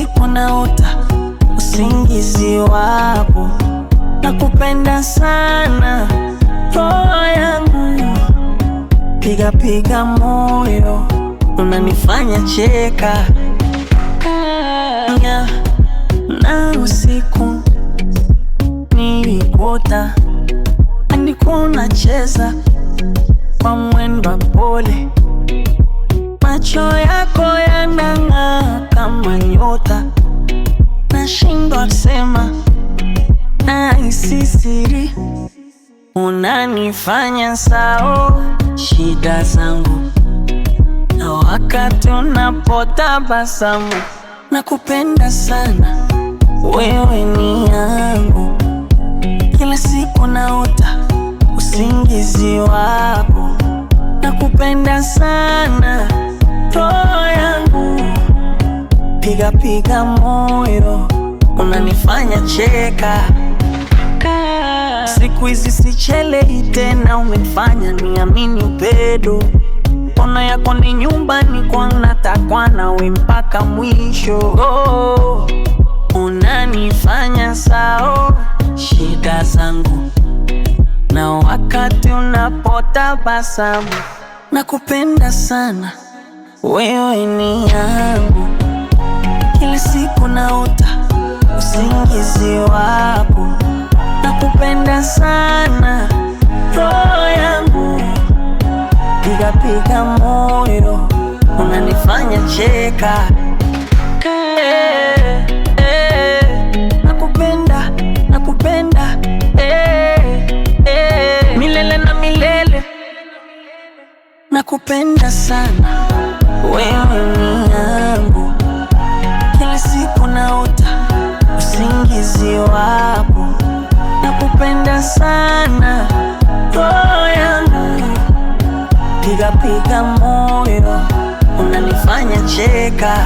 siku naota usingizi wako, nakupenda sana roho yangu, piga piga moyo, unanifanya cheka na usiku nilikuota, nilikuwa nacheza kwa mwendo pole, macho yako yanang'aa kama nyota, nashindwa sema nahisi siri, unanifanya sao shida zangu, na wakati unapotabasamu nakupenda sana, wewe ni yangu, kila siku naota usingizi wako, nakupenda sana roho yangu, piga piga moyo, unanifanya cheka. Siku hizi sichelei tena, umenifanya niamini upendo, ona yako ni nyumbani kwangu, natakwa nawe mpaka mwisho. Unanifanya sao shida zangu, na wakati unapotabasamu nakupenda sana, wewe ni yangu, kila siku naota usingizi wako, nakupenda sana roho yangu, piga piga moyo, unanifanya cheka. Nakupenda, nakupenda milele na milele, nakupenda sana, wewe ni yangu, kila siku naota usingizi wako, nakupenda sana roho yangu, piga piga moyo, unanifanya cheka.